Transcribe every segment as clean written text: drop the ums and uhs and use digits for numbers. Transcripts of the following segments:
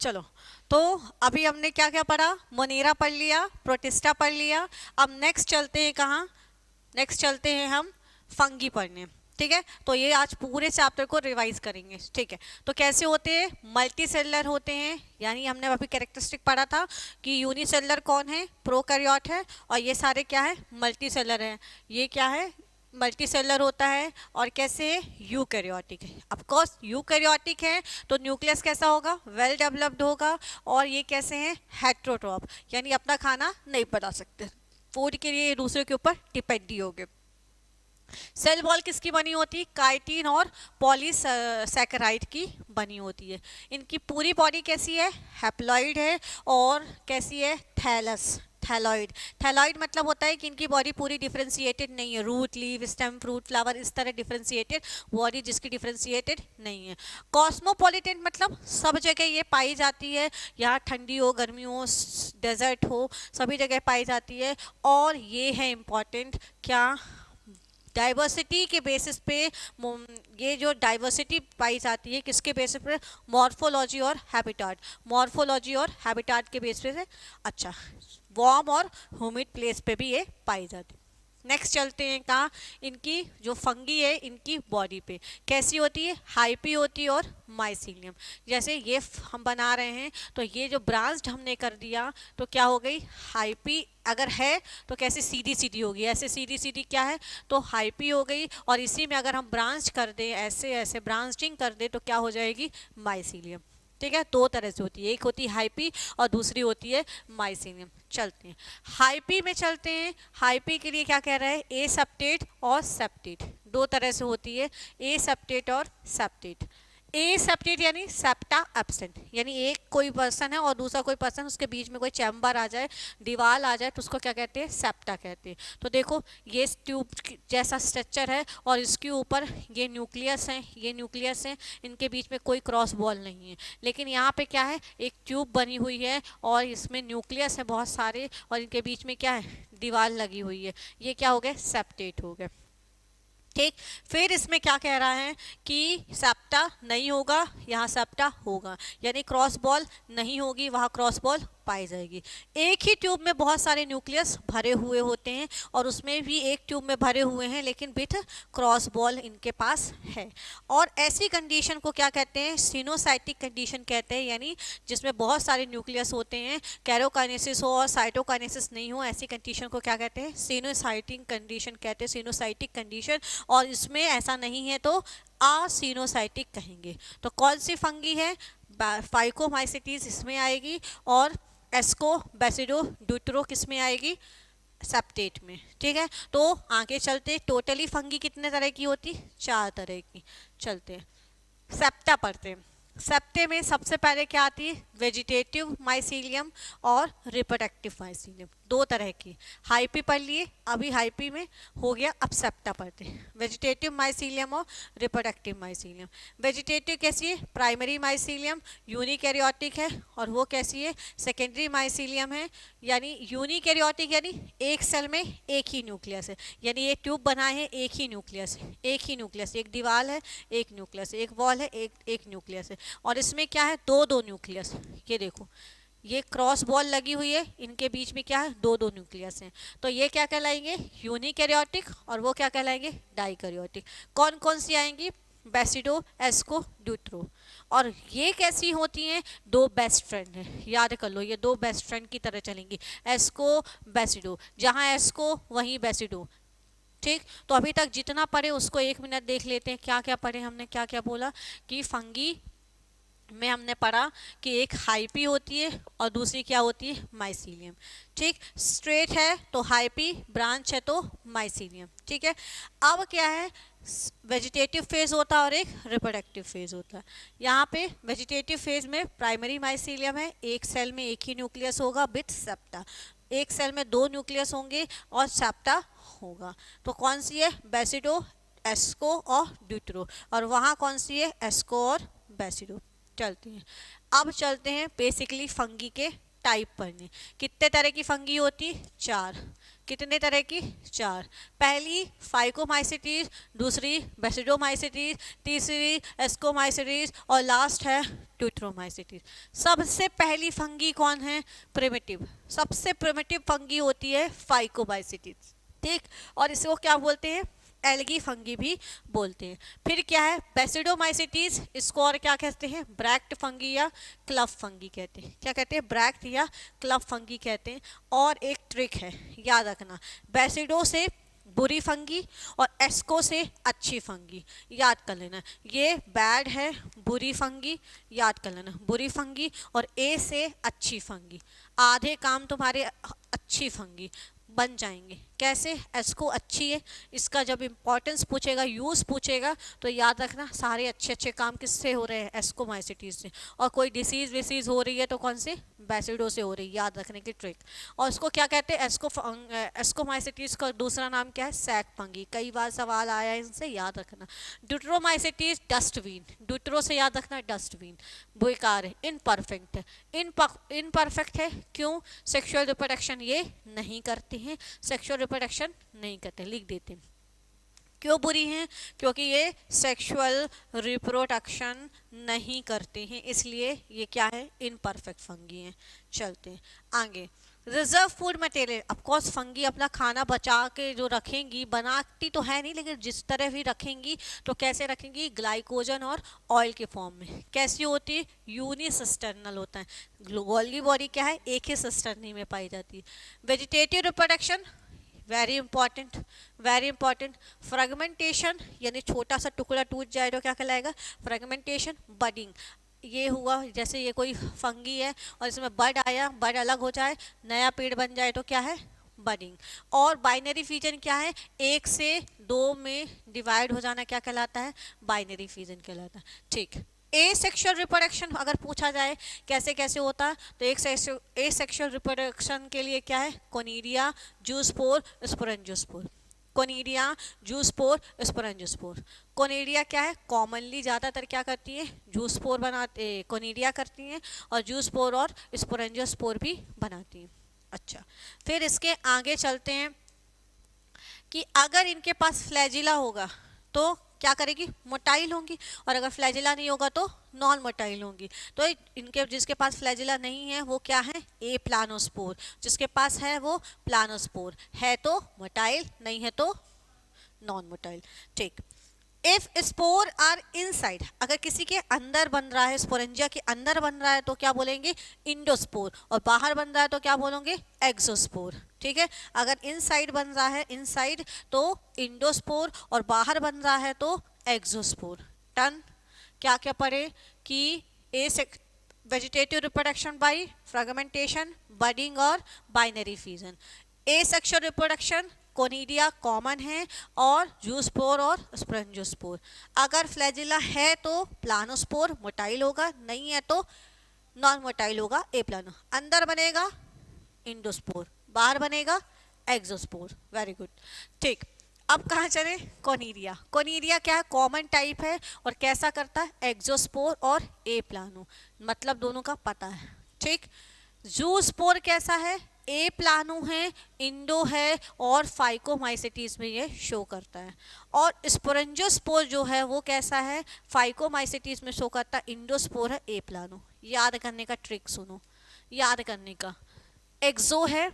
चलो, तो अभी हमने क्या क्या पढ़ा, मोनेरा पढ़ लिया, प्रोटिस्टा पढ़ लिया। अब नेक्स्ट चलते हैं कहाँ, नेक्स्ट चलते हैं हम फंगी पढ़ने। ठीक है, तो ये आज पूरे चैप्टर को रिवाइज करेंगे। ठीक है, तो कैसे होते हैं, मल्टी सेलुलर होते हैं, यानी हमने अभी कैरेक्टरिस्टिक पढ़ा था कि यूनिसेलुलर कौन है, प्रोकैरियोट है, और ये सारे क्या है, मल्टी सेलुलर है। ये क्या है, मल्टी सेलुलर होता है। और कैसे है, यूकैरियोटिक है। ऑफ कोर्स यूकैरियोटिक है तो न्यूक्लियस कैसा होगा, वेल डेवलप्ड होगा। और ये कैसे हैं, हेट्रोट्रॉप, यानी अपना खाना नहीं बना सकते, फूड के लिए दूसरे के ऊपर डिपेंड हो गए। सेल वॉल किसकी बनी होती है, काइटिन और पॉलीसैकेराइड की बनी होती है। इनकी पूरी बॉडी कैसी है, हैप्लॉइड है। और कैसी है, थैलस, थैलॉइड। थैलॉइड मतलब होता है कि इनकी बॉडी पूरी डिफरेंशिएटेड नहीं है, root, leave, stem, fruit, flower, इस तरह डिफरेंशिएटेड बॉडी जिसकी डिफरेंशिएटेड नहीं है। कॉस्मोपॉलिटन मतलब सब जगह ये पाई जाती है, यहाँ ठंडी हो, गर्मी हो, डेजर्ट हो, सभी जगह पाई जाती है। और ये है इम्पॉर्टेंट, क्या, डाइवर्सिटी के बेसिस पे। ये जो डाइवर्सिटी पाई जाती है किसके बेसिस पे, मॉर्फोलॉजी और हैबिटाट, मॉर्फोलॉजी और हैबिटाट के बेसिस पे। अच्छा, वार्म और ह्यूमिड प्लेस पे भी ये पाई जाती है। नेक्स्ट चलते हैं कहाँ, इनकी जो फंगी है इनकी बॉडी पे कैसी होती है, हाइपी होती है और माइसीलियम। जैसे ये हम बना रहे हैं तो ये जो ब्रांच्ड हमने कर दिया तो क्या हो गई, हाइपी अगर है तो कैसे सीधी सीधी होगी, ऐसे सीधी सीधी क्या है तो हाइपी हो गई। और इसी में अगर हम ब्रांच कर दें, ऐसे ऐसे ब्रांचिंग कर दें तो क्या हो जाएगी, माइसीलियम। ठीक है, दो तरह से होती है, एक होती है हाइपी और दूसरी होती है माइसीनियम। चलते हैं हाइपी में, चलते हैं हाइपी के लिए क्या कह रहा है, ए सेप्टेट और सेप्टेट, दो तरह से होती है, ए सेप्टेट और सेप्टेट। ए सेप्टेट यानी सेप्टा एब्सेंट, यानी एक कोई पर्सन है और दूसरा कोई पर्सन, उसके बीच में कोई चैम्बर आ जाए, दीवार आ जाए तो उसको क्या कहते हैं, सेप्टा कहते हैं। तो देखो ये ट्यूब जैसा स्ट्रक्चर है और इसके ऊपर ये न्यूक्लियस है, ये न्यूक्लियस है, इनके बीच में कोई क्रॉस बॉल नहीं है। लेकिन यहाँ पे क्या है, एक ट्यूब बनी हुई है और इसमें न्यूक्लियस है बहुत सारे, और इनके बीच में क्या है, दीवार लगी हुई है। ये क्या हो गए, सेप्टेट हो गए। ठीक, फिर इसमें क्या कह रहा है कि सेप्टा नहीं होगा, यहाँ सेप्टा होगा, यानी क्रॉस बॉल नहीं होगी, वहाँ क्रॉस बॉल पाई जाएगी। एक ही ट्यूब में बहुत सारे न्यूक्लियस भरे हुए होते हैं और उसमें भी एक ट्यूब में भरे हुए हैं लेकिन विथ क्रॉस बॉल इनके पास है। और ऐसी कंडीशन को क्या कहते हैं, सिनोसाइटिक कंडीशन कहते हैं, यानी जिसमें बहुत सारे न्यूक्लियस होते हैं, कैरोकाइनेसिस हो और साइटोकाइनेसिस नहीं हो, ऐसी कंडीशन को क्या कहते हैं, सिनोसाइटिक कंडीशन कहते हैं, सिनोसाइटिक कंडीशन। और इसमें ऐसा नहीं है तो असिनोसाइटिक कहेंगे। तो कौन सी फंगी है, फाइकोमाइसिटीज इसमें आएगी, और एस्कोबैसिडो ड्यूटरो किस में आएगी, सेप्टेट में। ठीक है, तो आगे चलते, टोटली फंगी कितने तरह की होती, 4 तरह की। चलते हैं सेप्टा पढ़ते हैं। सेप्टे में सबसे पहले क्या आती है, वेजिटेटिव माइसीलियम और रिप्रोडक्टिव माइसीलियम, दो तरह की। हाइपी पढ़ लिए, अभी हाइपी में हो गया, अब सेप्टा पढ़ते हैं, वेजिटेटिव माइसीलियम और रिप्रोडक्टिव माइसीलियम। वेजिटेटिव कैसी है, प्राइमरी माइसीलियम, यूनिकैरियोटिक है, और वो कैसी है, सेकेंडरी माइसीलियम है। यानी यूनिकैरियोटिक यानी एक सेल में एक ही न्यूक्लियस है, यानी एक ट्यूब बना है, एक ही न्यूक्लियस है, एक ही न्यूक्लियस, एक दीवार है, एक न्यूक्लियस, एक वॉल है, एक न्यूक्लियस है। और इसमें क्या है, दो दो न्यूक्लियस, ये देखो ये क्रॉस बॉल लगी हुई है, इनके बीच में क्या है, दो दो न्यूक्लियस हैं। तो ये क्या कहलाएंगे, यूनिकैरियोटिक, और वो क्या कहलाएंगे, डाइकैरियोटिक। कौन कौन सी आएंगी, बेसिडो, एस्को, ड्यूट्रो। और ये कैसी होती हैं, दो बेस्ट फ्रेंड हैं, याद कर लो, ये दो बेस्ट फ्रेंड की तरह चलेंगी, एस्को बेसिडो, जहाँ एस्को वहीं बेसिडो। ठीक, तो अभी तक जितना पढ़े उसको 1 मिनट देख लेते हैं, क्या क्या पढ़े हमने, क्या क्या बोला कि फंगी में हमने पढ़ा कि एक हाइपी होती है और दूसरी क्या होती है, माइसीलियम। ठीक, स्ट्रेट है तो हाइपी, ब्रांच है तो माइसीलियम। ठीक है, अब क्या है, वेजिटेटिव फेज होता है और एक रिप्रोडक्टिव फेज होता है। यहाँ पे वेजिटेटिव फेज में प्राइमरी माइसीलियम है, एक सेल में एक ही न्यूक्लियस होगा विथ सेप्टा, एक सेल में दो न्यूक्लियस होंगे और सेप्टा होगा। तो कौन सी है, बेसिडो, एस्को और ड्यूट्रो। और वहाँ कौन सी है, एस्को और बेसिडो। चलते हैं, अब चलते हैं बेसिकली फंगी के टाइप पढ़ने। कितने तरह की फंगी होती? 4। कितने तरह की? 4। पहली फाइकोमाइसिटीज, दूसरी बेसिडोमाइसिटीज, तीसरी एस्कोमाइसिटीज और लास्ट है ट्यूट्रोमाइसिटीज। सबसे पहली फंगी कौन है? प्रिमिटिव। सबसे प्रिमिटिव फंगी होती है फाइकोमाइसिटीज, ठीक। और इसको क्या बोलते हैं? एल्गी फंगी भी बोलते हैं। फिर क्या है? बेसिडोमाइसिटीज, इसको और क्या कहते हैं? ब्रैक्ट फंगी या क्लब फंगी कहते हैं। क्या कहते हैं? ब्रैक्ट या क्लब फंगी कहते हैं। और एक ट्रिक है, याद रखना, बेसिडो से बुरी फंगी और एस्को से अच्छी फंगी, याद कर लेना। ये बैड है, बुरी फंगी, याद कर लेना, बुरी फंगी। और ए से अच्छी फंगी, आधे काम तुम्हारे अच्छी फंगी बन जाएंगे। कैसे? एस्को अच्छी है, इसका जब इंपॉर्टेंस पूछेगा, यूज़ पूछेगा, तो याद रखना सारे अच्छे अच्छे काम किससे हो रहे हैं? एस्कोमाइसिटीज से। और कोई डिसीज विसीज हो रही है तो कौन से? बेसिडो से हो रही है, याद रखने की ट्रिक। और इसको क्या कहते हैं? एस्कोमाइसिटीज का दूसरा नाम क्या है? Sac fungi. कई बार सवाल आया है इनसे, याद रखना। ड्यूट्रोमाइसिटीज डस्टबिन, ड्यूट्रो से याद रखना डस्टबिन, बेकार है, इनपरफेक्ट है। इनपरफेक्ट है क्यों? सेक्सुअल रिप्रोडक्शन ये नहीं करते हैं, सेक्सुअल रिप्रोडक्शन नहीं करते, लिख देते हैं। क्यों बुरी हैं? क्योंकि ये सेक्सुअल रिप्रोडक्शन नहीं करते हैं, इसलिए ये क्या है? इनपरफेक्ट फंगी हैं। चलते हैं आगे। Reserve food material, of course fungi अपना खाना बचा के जो रखेंगी, बनाती तो है नहीं, लेकिन जिस तरह भी रखेंगी तो कैसे रखेंगी? ग्लाइकोजन और ऑयल के फॉर्म में। कैसी होती है? यूनिसिस्टर्नल होता है। गोल्गी बॉडी क्या है? एक ही सिस्टर्नी में पाई जाती है। Vegetative reproduction, very important, very important. Fragmentation, यानी छोटा सा टुकड़ा टूट जाए तो क्या कहलाएगा? फ्रेगमेंटेशन। बडिंग, ये हुआ जैसे ये कोई फंगी है और इसमें बड आया, बड अलग हो जाए, नया पेड़ बन जाए तो क्या है? बडिंग। और बाइनरी फिजन क्या है? 1 से 2 में डिवाइड हो जाना क्या कहलाता है? बाइनरी फिजन कहलाता है, ठीक। ए सेक्सुअल रिप्रोडक्शन अगर पूछा जाए कैसे कैसे होता है, तो ए सेक्सुअल रिप्रोडक्शन के लिए क्या है? Conidia, zoospore, sporangiospore. Conidia, zoospore, sporangiospore. Conidia क्या है? कॉमनली ज़्यादातर क्या करती है? जूस्पोर बनाते, कोनिडिया करती हैं, और जूस्पोर और स्पोरेंजियोस्पोर भी बनाती हैं। अच्छा, फिर इसके आगे चलते हैं कि अगर इनके पास फ्लैजिला होगा तो क्या करेगी? मोटाइल होंगी, और अगर फ्लैजिला नहीं होगा तो नॉन मोटाइल होंगी। तो इनके जिसके पास फ्लैजिला नहीं है वो क्या है? ए प्लानोस्पोर। जिसके पास है वो प्लानोस्पोर है तो मोटाइल, नहीं है तो नॉन मोटाइल, ठीक। इफ स्पोर आर इनसाइड, अगर किसी के अंदर बन रहा है, स्पोरेंजिया के अंदर बन रहा है तो क्या बोलेंगे? इंडोस्पोर। और बाहर बन रहा है तो क्या बोलोगे? एक्सोस्पोर, ठीक है। अगर इनसाइड बन रहा है, इनसाइड, तो इंडोस्पोर, और बाहर बन रहा है तो एक्सोस्पोर। टन। क्या क्या पढ़े कि a vegetative reproduction by fragmentation, budding और binary fission. Asexual reproduction, conidia common है, और जूस्पोर और स्पोरेंजियोस्पोर। अगर फ्लैजिला है तो प्लानोस्पोर मोटाइल होगा, नहीं है तो नॉन मोटाइल होगा, ए प्लानो। अंदर बनेगा इंडोस्पोर, बाहर बनेगा एक्सोस्पोर। वेरी गुड, ठीक। अब कहाँ चले? कोनिडिया। कोनिडिया क्या है? कॉमन टाइप है, और कैसा करता है? एक्सोस्पोर और ए प्लानो, मतलब दोनों का पता है, ठीक। जूस्पोर कैसा है? ए प्लानो है, इंडो है, और फाइकोमाइसिटीज में ये शो करता है। और स्पोरेंजियोस्पोर जो है वो कैसा है? फाइकोमाइसिटीज में शो करता है, इंडोस्पोर है, ए प्लानो। याद करने का ट्रिक सुनो, याद करने का, एक्सो है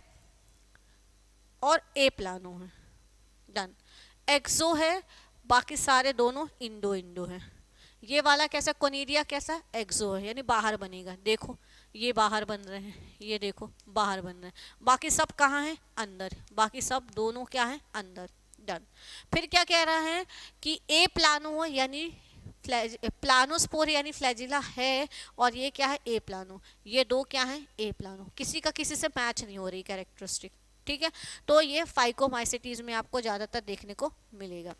और ए प्लानो है, डन। एक्सो है, बाकी सारे दोनों इंडो इंडो है। ये वाला कैसा? कोनिडिया कैसा? एक्सो है, यानी बाहर बनेगा। देखो ये बाहर बन रहे हैं, ये देखो बाहर बन रहे हैं, बाकी सब कहाँ हैं? अंदर। बाकी सब दोनों क्या हैं? अंदर, डन। फिर क्या कह रहा है कि ए प्लानो यानी प्लानोस्पोर यानी फ्लैजिला है, और ये क्या है? ए प्लानो। ये दो क्या है? ए प्लानो। किसी का किसी से मैच नहीं हो रही कैरेक्टरिस्टिक, ठीक है। तो ये फाइकोमाइसिटीज में आपको ज़्यादातर देखने को मिलेगा,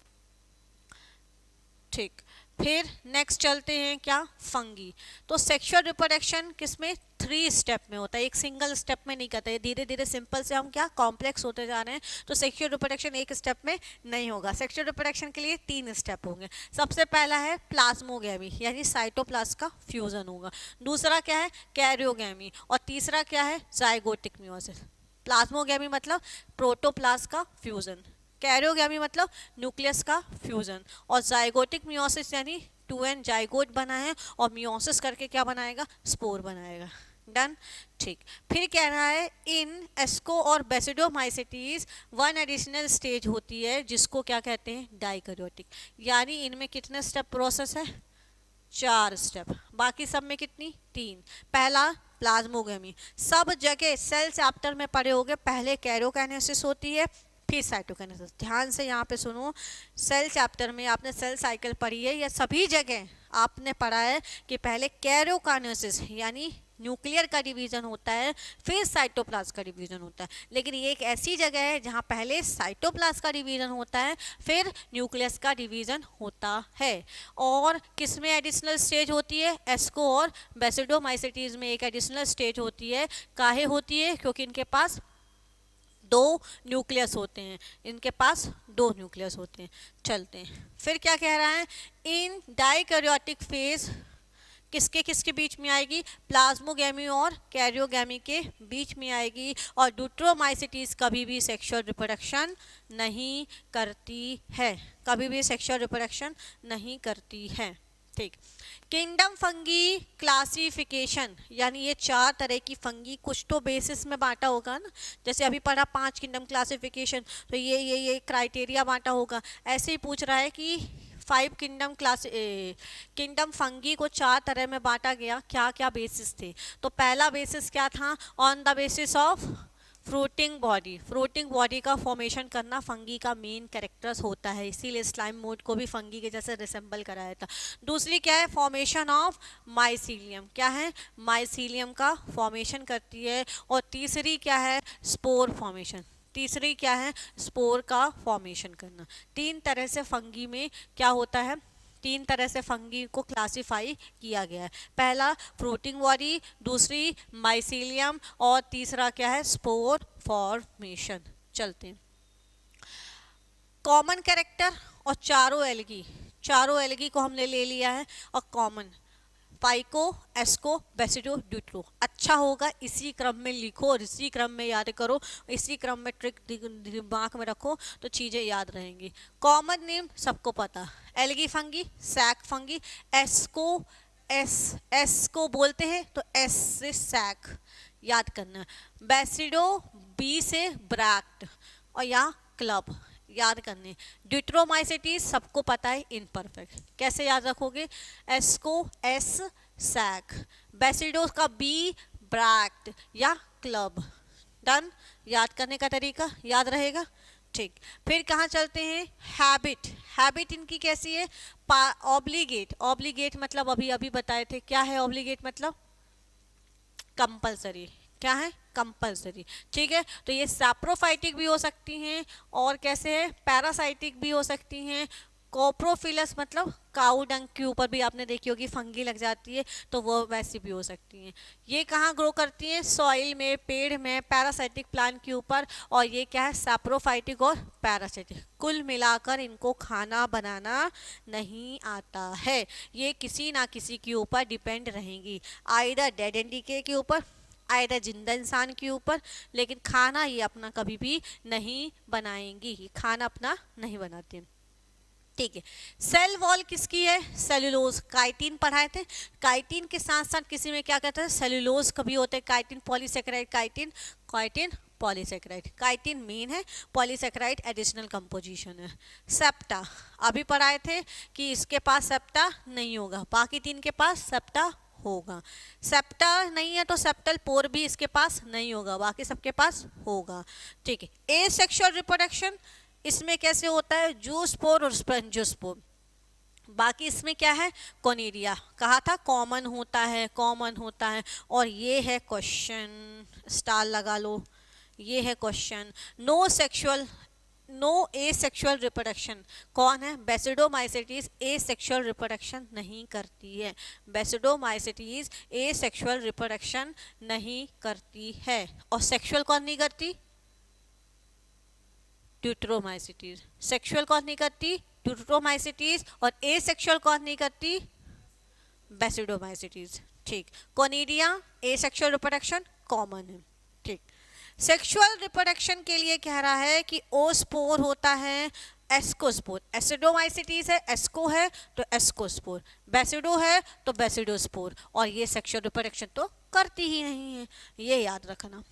ठीक। फिर नेक्स्ट चलते हैं क्या, फंगी। तो सेक्सुअल रिप्रोडक्शन किसमें, 3 स्टेप में होता है, एक सिंगल स्टेप में नहीं करता है। धीरे धीरे सिंपल से हम क्या कॉम्प्लेक्स होते जा रहे हैं, तो सेक्सुअल रिप्रोडक्शन एक स्टेप में नहीं होगा। सेक्सुअल रिप्रोडक्शन के लिए 3 स्टेप होंगे। सबसे पहला है प्लाज्मोगैमी, यानी साइटोप्लाज्म का फ्यूजन होगा। दूसरा क्या है, कैरियोगैमी। और तीसरा क्या है, जाइगोटिक मियोसिस। प्लाज्मोगैमी मतलब प्रोटोप्लाज्म का फ्यूजन, कैरियोगैमी मतलब न्यूक्लियस का फ्यूजन, और जाइगोटिक मियोसिस यानी 2n जाइगोट बना है और मियोसिस करके क्या बनाएगा, स्पोर बनाएगा। डन, ठीक। फिर कह रहा है इन एस्को और बेसिडोमाइसिटीज 1 एडिशनल स्टेज होती है जिसको क्या कहते हैं, डाइकैरियोटिक। यानी इनमें कितने स्टेप प्रोसेस है, 4 स्टेप। बाकी सब में कितनी, 3। पहला प्लाज्मोगेमी, सब जगह सेल चैप्टर में पढ़े होगे, पहले कैरियोकाइनेसिस होती है फिर साइटोकाइनेसिस। ध्यान से यहाँ पे सुनो, सेल चैप्टर में आपने सेल साइकिल पढ़ी है, या सभी जगह आपने पढ़ा है कि पहले कैरियोकाइनेसिस यानी न्यूक्लियर का डिवीजन होता है, फिर साइटोप्लाज्म का डिवीजन होता है। लेकिन ये एक ऐसी जगह है जहाँ पहले साइटोप्लाज्म का डिवीजन होता है, फिर न्यूक्लियस का डिवीजन होता है। और किसमें एडिशनल स्टेज होती है, एस्को और बेसिडोमाइसिटीज में एक एडिशनल स्टेज होती है। काहे होती है, क्योंकि इनके पास 2 न्यूक्लियस होते हैं, इनके पास 2 न्यूक्लियस होते हैं। चलते हैं, फिर क्या कह रहा है, इन डाइकैरियोटिक फेज किसके किसके बीच में आएगी, प्लाज्मोगैमी और कैरियोगैमी के बीच में आएगी। और ड्यूट्रोमाइसिटीज कभी भी सेक्सुअल रिप्रोडक्शन नहीं करती है, कभी भी सेक्सुअल रिप्रोडक्शन नहीं करती है। ठीक। किंगडम फंगी क्लासिफिकेशन, यानी ये 4 तरह की फंगी कुछ तो बेसिस में बांटा होगा ना, जैसे अभी पढ़ा 5 किंगडम क्लासिफिकेशन, तो ये क्राइटेरिया बांटा होगा। ऐसे ही पूछ रहा है कि 5 किंगडम फंगी को 4 तरह में बांटा गया, क्या क्या बेसिस थे। तो पहला बेसिस क्या था, on the basis of fruiting body. Fruiting body का फॉर्मेशन करना फंगी का मेन कैरेक्टर्स होता है, इसीलिए स्लाइम मोड को भी फंगी के जैसे रिसेंबल कराया था। दूसरी क्या है, फॉर्मेशन ऑफ माइसीलियम, क्या है, माइसीलियम का फॉर्मेशन करती है। और तीसरी क्या है, स्पोर फॉर्मेशन, तीसरी क्या है, स्पोर का फॉर्मेशन करना। 3 तरह से फंगी में क्या होता है, 3 तरह से फंगी को क्लासिफाई किया गया है। पहला फ्रूटिंग बॉडी, दूसरी माइसीलियम, और तीसरा क्या है, स्पोर फॉर्मेशन। चलते हैं, कॉमन कैरेक्टर और चारों एल्गी को हमने ले लिया है। और कॉमन पाइको, एस्को, बेसिडो, ड्यूट्रो। अच्छा होगा इसी क्रम में लिखो और इसी क्रम में याद करो, इसी क्रम में ट्रिक दिमाग में रखो तो चीज़ें याद रहेंगी। कॉमन नेम सबको पता, algae fungi, sac fungi. Asco, एस को बोलते हैं तो एस से सैक याद करना। बेसिडो, बी से ब्रैक्ट, और या क्लब याद करने। ड्यूट्रोमाइसिटीज सबको पता है, इनपरफेक्ट। कैसे याद रखोगे, एस्को एस सैक, बेसिडो का बी ब्रैक्ट या क्लब। डन, याद करने का तरीका याद रहेगा। ठीक, फिर कहाँ चलते हैं, हैबिट। हैबिट इनकी कैसी है, ऑब्लिगेट। ऑब्लिगेट मतलब अभी अभी बताए थे, क्या है ऑब्लिगेट मतलब, कंपलसरी। क्या है, कंपलसरी। ठीक है, तो ये सैप्रोफाइटिक भी हो सकती हैं, और कैसे है, पैरासाइटिक भी हो सकती हैं। कोप्रोफिलस मतलब काऊ डंग के ऊपर भी आपने देखी होगी फंगी लग जाती है, तो वो वैसी भी हो सकती हैं। ये कहाँ ग्रो करती हैं, सॉइल में, पेड़ में, पैरासाइटिक प्लांट के ऊपर। और ये क्या है, सैप्रोफाइटिक और पैरासाइटिक। कुल मिलाकर इनको खाना बनाना नहीं आता है, ये किसी ना किसी के ऊपर डिपेंड रहेंगी, आइदर डेड एंड डीके के ऊपर, आइदर जिंदा इंसान के ऊपर। लेकिन खाना ये अपना कभी भी नहीं बनाएंगी, खाना अपना नहीं बनाती। ठीक है, सेल वॉल किसकी है, सेलुलोज। काइटिन पढ़ाए थे, काइटिन के साथ साथ किसी में क्या कहते हैं, सेलुलोज कभी होते हैं, chitin polysaccharide, chitin polysaccharide. Chitin main है, पॉलीसेकेराइड एडिशनल कंपोजिशन है। सेप्टा अभी पढ़ाए थे कि इसके पास सेप्टा नहीं होगा, बाकी 3 के पास सेप्टा होगा। सेप्टा नहीं है तो सेप्टल पोर भी इसके पास नहीं होगा, बाकी सबके पास होगा। ठीक है, एसेक्सुअल रिप्रोडक्शन इसमें कैसे होता है, जूस्पोर और स्पंजोस्पोर। बाकी इसमें क्या है, कोनिडिया। कहा था कॉमन होता है, कॉमन होता है। और ये है क्वेश्चन, स्टार लगा लो, ये है question. No sexual no asexual reproduction. कौन है? बेसिडोमाइसिटीज एसेक्सुअल रिप्रोडक्शन नहीं करती है। बेसिडोमाइसिटीज एसेक्सुअल रिप्रोडक्शन नहीं करती है। और सेक्सुअल कौन नहीं करती? ड्यूटरोमाइसिटीज। सेक्सुअल कौन नहीं करती? ड्यूटरोमाइसिटीज। और एसेक्सुअल कौन नहीं करती? बेसिडोमाइसिटीज। ठीक। कोनिडिया एसेक्सुअल रिप्रोडक्शन कॉमन है। ठीक। सेक्सुअल रिप्रोडक्शन के लिए कह रहा है कि ओस्पोर होता है, एस्कोस्पोर। एसिडोमाइसिटीज है, एस्को है तो एस्कोस्पोर, बेसिडो है तो बेसिडोस्पोर। और ये सेक्सुअल रिप्रोडक्शन तो करती ही नहीं है। ये याद रखना।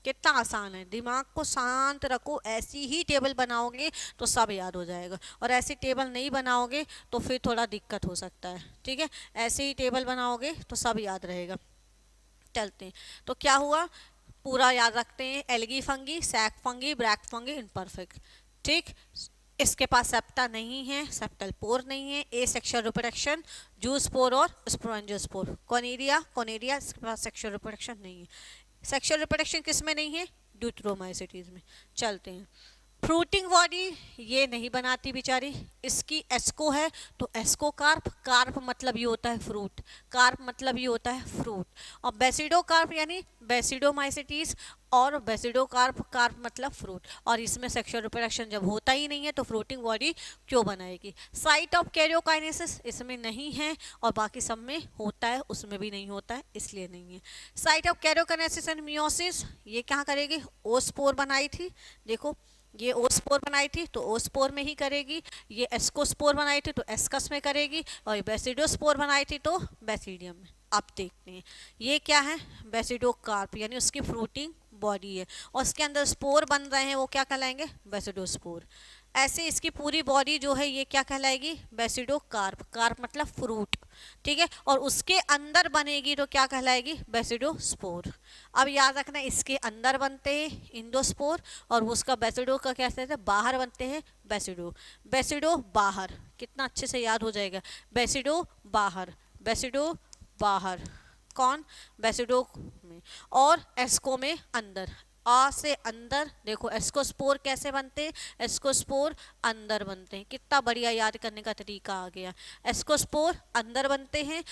कितना आसान है, दिमाग को शांत रखो, ऐसी ही टेबल बनाओगे तो सब याद हो जाएगा। और ऐसी टेबल नहीं बनाओगे तो फिर थोड़ा दिक्कत हो सकता है। ठीक है, ऐसे ही टेबल बनाओगे तो सब याद रहेगा। चलते हैं। तो क्या हुआ, पूरा याद रखते हैं। Algae fungi, sac fungi, bracket fungi, imperfect. ठीक। इसके पास सेप्टा नहीं है, सेप्टल पोर नहीं है। ए सेक्सुअल रिप्रोडक्शन, जूस्पोर और स्पोरेंजियोस्पोर। कोनिडिया, कोनिडिया इसके पास सेक्सुअल रिप्रोडक्शन नहीं है। सेक्सुअल रिप्रोडक्शन किस में नहीं है? ड्यूटरोमाइसिटीज में। चलते हैं। फ्रूटिंग बॉडी ये नहीं बनाती बेचारी, इसकी एस्को है तो एस्को कार्प। कार्प मतलब ये होता है फ्रूट, कार्प मतलब ये होता है फ्रूट। और बेसिडो कार्प यानी बेसिडोमाइसिटीज और बेसिडो कार्प, कार्प मतलब फ्रूट। और इसमें सेक्सुअल रिप्रोडक्शन जब होता ही नहीं है तो फ्रूटिंग बॉडी क्यों बनाएगी? साइट ऑफ कैरियोकाइनेसिस इसमें नहीं है और बाकी सब में होता है, उसमें भी नहीं होता है, इसलिए नहीं है। Site of karyokinesis and meiosis ये क्या करेगी? ओस्पोर बनाई थी, देखो ये ओस्पोर बनाई थी तो ओस्पोर में ही करेगी। ये एस्कोस्पोर बनाई थी तो एस्कस में करेगी। और ये बेसिडोस्पोर बनाई थी तो बेसिडियम में। अब देखते हैं ये क्या है? बेसिडोकार्प यानी उसकी फ्रूटिंग बॉडी है और उसके अंदर स्पोर बन रहे हैं, वो क्या कहलाएंगे? बेसिडोस्पोर। ऐसे इसकी पूरी बॉडी जो है ये क्या कहलाएगी? बेसिडोकार्प। कार्प मतलब फ्रूट। ठीक है, और उसके अंदर बनेगी तो क्या कहलाएगी? बेसिडोस्पोर। अब याद रखना, इसके अंदर बनते हैं इंडोस्पोर और उसका बेसिडो का क्या कहते हैं? बाहर बनते हैं बेसिडो। बेसिडो बाहर, कितना अच्छे से याद हो जाएगा। बेसिडो बाहर, बेसिडो बाहर। कौन? बेसिडो में। और एस्को में अंदर। आ से अंदर, देखो एस्कोस्पोर कैसे बनते हैं? एस्कोस्पोर अंदर बनते हैं। कितना बढ़िया याद करने का तरीका आ गया। एस्कोस्पोर अंदर बनते हैं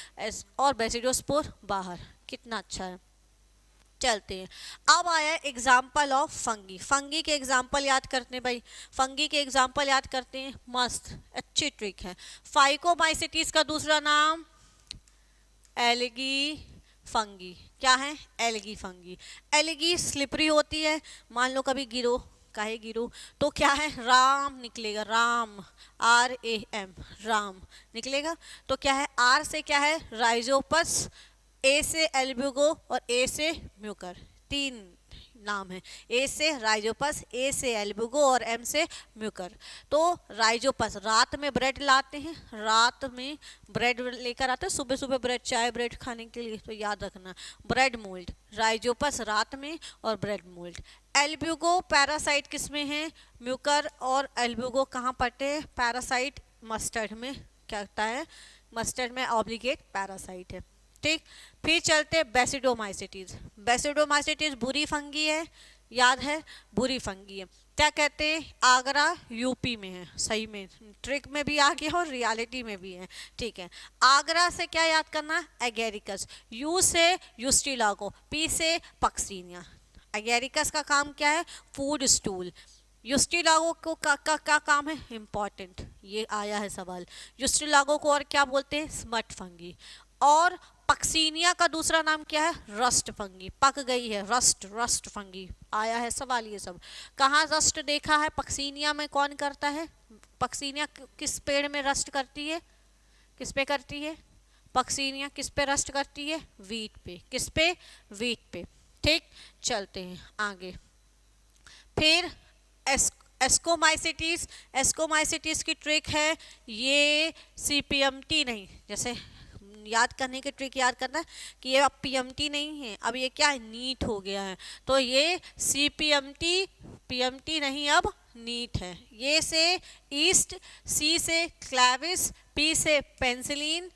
और बेसिडोस्पोर बाहर। कितना अच्छा है। चलते हैं। अब आया एग्जाम्पल ऑफ फंगी। फंगी के एग्जाम्पल याद करते हैं भाई, फंगी के एग्जाम्पल याद करते हैं। मस्त अच्छी ट्रिक है। फाइकोमाइसिटीज का दूसरा नाम एल्गी फंगी। क्या है? Algae fungi. एल्गी स्लिपरी होती है, मान लो कभी गिरो, काहे गिरो तो क्या है? राम निकलेगा, राम, RAM, राम निकलेगा। तो क्या है? आर से क्या है? राइजोपस, ए से एल्ब्यूगो और ए से म्यूकर। तीन नाम है। ए से राइजोपस, ए से एल्ब्यूगो और एम से म्यूकर। तो राइजोपस रात में ब्रेड लाते हैं, रात में ब्रेड लेकर आते हैं, सुबह सुबह ब्रेड, चाय ब्रेड खाने के लिए। तो याद रखना ब्रेड मोल्ड, राइजोपस रात में और ब्रेड मोल्ड। एल्ब्यूगो पैरासाइट किस में है? म्यूकर और एल्ब्यूगो कहाँ पड़ते हैं? पैरासाइट मस्टर्ड में। क्या होता है? मस्टर्ड में ऑब्लिगेट पैरासाइट है। ठीक। फिर चलते बेसिडोमाइसिटीज। बेसिडोमाइसिटीज बुरी फंगी है, याद है? बुरी फंगी है। क्या कहते हैं? आगरा यूपी में है। सही में ट्रिक में भी आ गया और रियलिटी में भी है। ठीक है। आगरा से क्या याद करना? एगेरिकस। यू से यूस्टिलागो, पी से पक्सीनिया। एगेरिकस का काम क्या है? Food stool. यूस्टिलागो को का काम है? इंपॉर्टेंट, ये आया है सवाल। यूस्टिलागो को और क्या बोलते हैं? Smut fungi. और पक्सीनिया का दूसरा नाम क्या है? Rust fungi. पक गई है, रस्ट, रस्ट फंगी आया है सवाल। ये सब कहाँ रस्ट देखा है? पक्सीनिया में कौन करता है? पक्सीनिया किस पेड़ में रस्ट करती है? किस पे करती है? पक्सीनिया किस पे रस्ट करती है? वीट पे। किस पे? वीट पे। ठीक। चलते हैं आगे। फिर एस्कोमाइसिटीज। एस्कोमाइसिटीज की ट्रिक है ये CPMT नहीं, जैसे याद करने की ट्रिक याद करना कि ये अब PMT नहीं है, अब ये क्या है? नीट हो गया है। तो ये PMT नहीं, अब नीट है। ये से ईस्ट, C से क्लैविस, P से पेंसिलिन,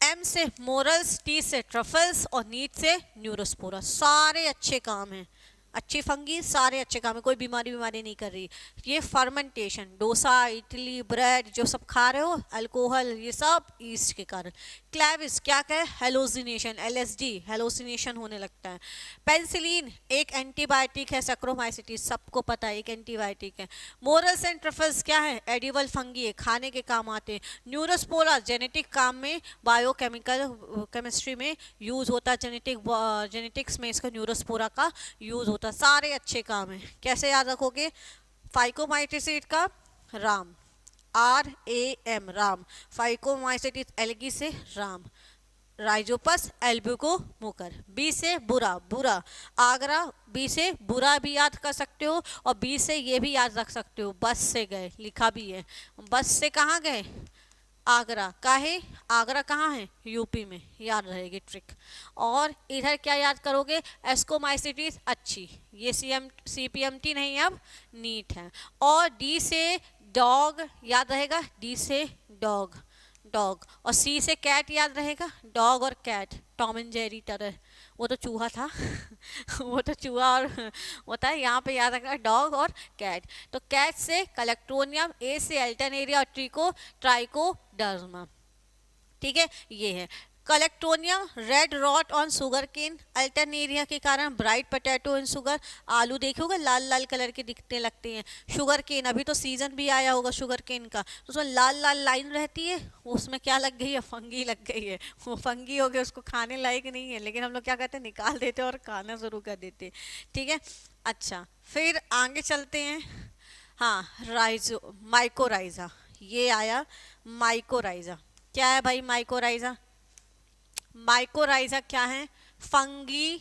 M से मोरल्स, T से ट्रफल्स और नीट से न्यूरोस्पोरा। सारे अच्छे काम हैं, अच्छी फंगी सारे अच्छे काम है, कोई बीमारी नहीं कर रही। ये फर्मेंटेशन, डोसा, इडली, ब्रेड जो सब खा रहे हो, अल्कोहल, ये सब ईस्ट के कारण। क्लेविस क्या है, हेलोसिनेशन, एलएसडी, हेलोसिनेशन होने लगता है। पेनिसिलिन एक एंटीबायोटिक है, सैक्रोमाइसिटिस सबको पता है एक एंटीबायोटिक है। मोरल्स एंड ट्रफल्स क्या है, एडिबल फंगी है, खाने के काम आते हैं। न्यूरोस्पोरा जेनेटिक काम में, बायोकेमिकल केमिस्ट्री में यूज होता है, जेनेटिक्स में इसका न्यूरोस्पोरा का यूज होता है। सारे अच्छे काम है, कैसे याद रखोगे, फाइकोमाइटिसिड का Ram, RAM, Ram, phycomycetes algae से राम, राइजोपस एल्ब्यूको मुकर, बी से बुरा, बुरा आगरा, बी से बुरा भी याद कर सकते हो, और बी से ये भी याद रख सकते हो, बस से गए, लिखा भी है, बस से कहाँ गए, आगरा, काहे, आगरा कहाँ है, यूपी में, याद रहेगी ट्रिक। और इधर क्या याद करोगे, एस्कोमाइसिटिस अच्छी, ये CPMT नहीं अब नीट है। और डी से डॉग याद रहेगा, डी से डॉग, डॉग, और सी से कैट याद रहेगा, डॉग और कैट, टॉम एंड जेरी तरह, वो तो चूहा था वो तो चूहा और होता है, यहाँ पे याद रखना डॉग और कैट। तो कैट से कलेक्टोनियम, ए से अल्टरनेरिया और ट्राइकोडर्मा, ठीक है, ये है। Colletotrichum red rot on sugarcane, alternaria के कारण ब्राइट पोटैटो इन शुगर, आलू देखे होगा लाल लाल कलर के दिखने लगते हैं। शुगर केन, अभी तो सीजन भी आया होगा शुगर केन का, तो उसमें लाल लाल लाइन रहती है, उसमें क्या लग गई है, फंगी लग गई है, वो फंगी हो गई, उसको खाने लायक नहीं है, लेकिन हम लोग क्या करते हैं, निकाल देते और खाना शुरू कर देते, ठीक है। अच्छा, फिर आगे चलते हैं। हाँ, माइकोराइजा, ये आया माइकोराइजा, क्या है भाई माइकोराइजा, माइकोराइजा क्या है, फंगी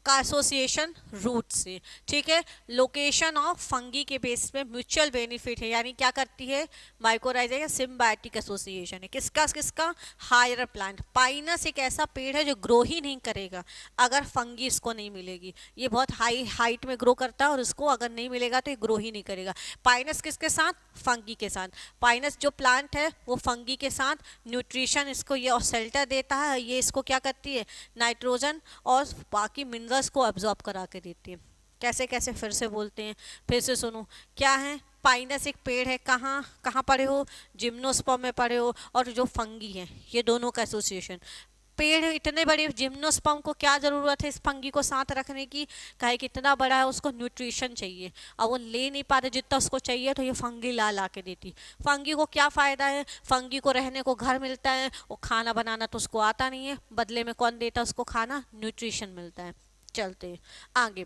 का एसोसिएशन रूट से, ठीक है। लोकेशन ऑफ फंगी के बेस पे म्यूचुअल बेनिफिट है, यानी क्या करती है माइकोराइजा या सिम्बायोटिक एसोसिएशन है, किसका किसका, हायर प्लांट। पाइनस एक ऐसा पेड़ है जो ग्रो ही नहीं करेगा अगर फंगी इसको नहीं मिलेगी, ये बहुत हाई हाइट में ग्रो करता है और इसको अगर नहीं मिलेगा तो ये ग्रो ही नहीं करेगा। पाइनस किसके साथ, फंगी के साथ। पाइनस जो प्लांट है वो फंगी के साथ न्यूट्रिशन इसको ये और शेल्टर देता है, ये इसको क्या करती है, नाइट्रोजन और बाकी मिनरल्स को एब्जॉर्ब करा के देती है। कैसे कैसे फिर से बोलते हैं, फिर से सुनो, क्या है, पाइनस एक पेड़ है, कहाँ कहाँ पढ़े हो, जिम्नोस्पर्म में पढ़े हो, और जो फंगी है ये दोनों का एसोसिएशन। पेड़ इतने बड़े जिम्नोस्पर्म को क्या ज़रूरत है इस फंगी को साथ रखने की, काहे कि इतना बड़ा है उसको न्यूट्रिशन चाहिए, अब वो ले नहीं पाते जितना उसको चाहिए, तो ये फंगी ला ला के देती। फंगी को क्या फ़ायदा है, फंगी को रहने को घर मिलता है, वो खाना बनाना तो उसको आता नहीं है, बदले में कौन देता है उसको खाना, न्यूट्रिशन मिलता है। चलते हैं आगे।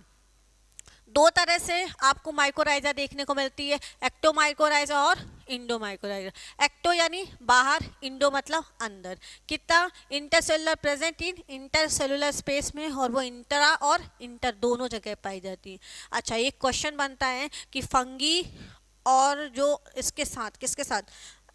दो तरह से आपको माइकोराइजा देखने को मिलती है, एक्टोमाइकोराइजा और इंडोमाइकोराइजा। एक्टो यानी बाहर, इंडो मतलब अंदर। कितना, intercellular, present in intercellular space में, और वो इंट्रा और इंटर दोनों जगह पाई जाती है। अच्छा, एक क्वेश्चन बनता है कि फंगी और जो इसके साथ किसके साथ,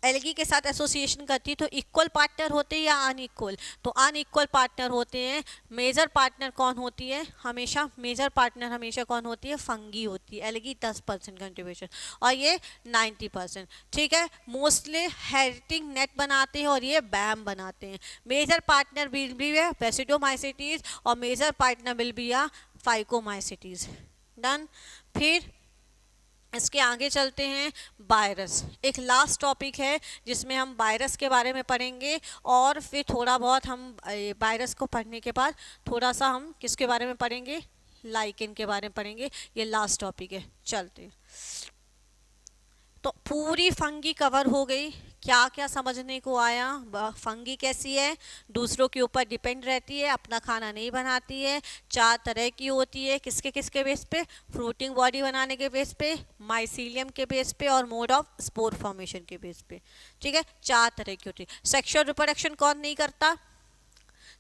एल्गी के साथ एसोसिएशन करती है, तो इक्वल पार्टनर होते हैं या अनइक्वल, तो अनइक्वल पार्टनर होते हैं। मेजर पार्टनर कौन होती है, हमेशा मेजर पार्टनर हमेशा कौन होती है, फंगी होती है। एल्गी 10% कंट्रीब्यूशन और ये 90%, ठीक है। मोस्टली हेरिटिंग नेट बनाते हैं और ये बैम बनाते हैं। Major partner will be basidiomycetes और major partner will be phycomycetes. Done. फिर इसके आगे चलते हैं, वायरस एक लास्ट टॉपिक है जिसमें हम वायरस के बारे में पढ़ेंगे, और फिर थोड़ा बहुत हम वायरस को पढ़ने के बाद थोड़ा सा हम किसके बारे में पढ़ेंगे, लाइकेन के बारे में पढ़ेंगे। ये लास्ट टॉपिक है, चलते हैं। तो पूरी फंगी कवर हो गई, क्या क्या समझने को आया, फंगी कैसी है, दूसरों के ऊपर डिपेंड रहती है, अपना खाना नहीं बनाती है, 4 तरह की होती है, किसके किसके बेस पे, फ्रूटिंग बॉडी बनाने के बेस पे, माइसीलियम के बेस पे, और मोड ऑफ स्पोर फॉर्मेशन के बेस पे, ठीक है। 4 तरह की होती है। सेक्सुअल रिप्रोडक्शन कौन नहीं करता,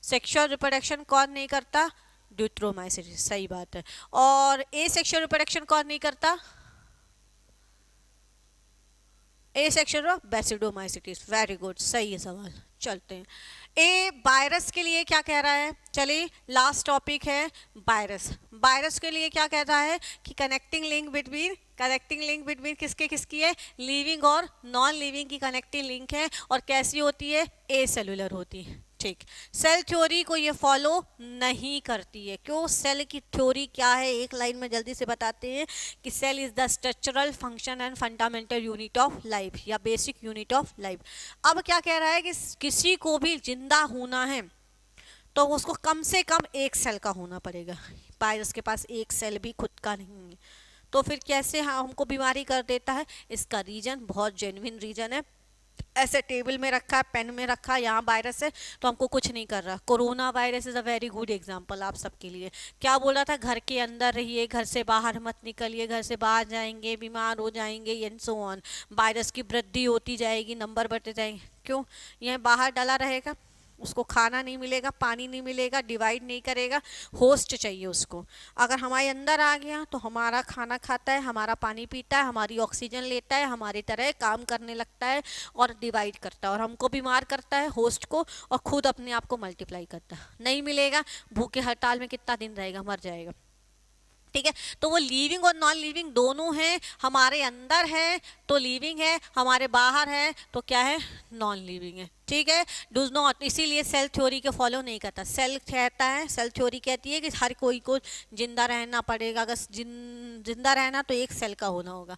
सेक्सुअल रिप्रोडक्शन कौन नहीं करता, ड्यूट्रोमाइसिस, सही बात है। और ए सेक्सुअल रिप्रोडक्शन कौन नहीं करता, a section of basidiomycetes, very good, सही है सवाल। चलते हैं, ए वायरस के लिए क्या कह रहा है, चलिए लास्ट टॉपिक है वायरस। वायरस के लिए क्या कहता है कि कनेक्टिंग लिंक बिटवीन किसके किसकी है, लिविंग और नॉन लिविंग की कनेक्टिंग लिंक है, और कैसी होती है, ए सेलुलर होती है, ठीक, सेल थ्योरी को ये फॉलो नहीं करती है। क्यों? सेल की थ्योरी क्या है, एक लाइन में जल्दी से बताते हैं कि cell is the structural function and fundamental unit of life या बेसिक यूनिट ऑफ लाइफ। अब क्या कह रहा है कि किसी को भी जिंदा होना है तो उसको कम से कम एक सेल का होना पड़ेगा। वायरस के पास एक सेल भी खुद का नहीं है, तो फिर कैसे हमको बीमारी कर देता है? इसका रीजन बहुत जेन्युइन रीजन है। ऐसे टेबल में रखा है, पेन में रखा है, यहाँ वायरस है तो हमको कुछ नहीं कर रहा। Corona virus is a very good example आप सबके लिए। क्या बोला था? घर के अंदर रहिए, घर से बाहर मत निकलिए, घर से बाहर जाएंगे बीमार हो जाएंगे एंड सो ऑन। वायरस की वृद्धि होती जाएगी, नंबर बढ़ते जाएंगे। क्यों? यह बाहर डला रहेगा, उसको खाना नहीं मिलेगा, पानी नहीं मिलेगा, डिवाइड नहीं करेगा, होस्ट चाहिए उसको। अगर हमारे अंदर आ गया तो हमारा खाना खाता है, हमारा पानी पीता है, हमारी ऑक्सीजन लेता है, हमारी तरह काम करने लगता है और डिवाइड करता है और हमको बीमार करता है, होस्ट को, और खुद अपने आप को मल्टीप्लाई करता है। नहीं मिलेगा, भूखे हड़ताल में कितना दिन रहेगा? मर जाएगा। ठीक है, तो वो लिविंग और नॉन लिविंग दोनों हैं। हमारे अंदर है तो लिविंग है, हमारे बाहर है तो क्या है? नॉन लिविंग है। ठीक है, डूज नॉट, इसीलिए सेल थ्योरी के फॉलो नहीं करता। सेल कहता है, सेल थ्योरी कहती है कि हर कोई को जिंदा रहना पड़ेगा। अगर जिंदा रहना तो एक सेल का होना होगा।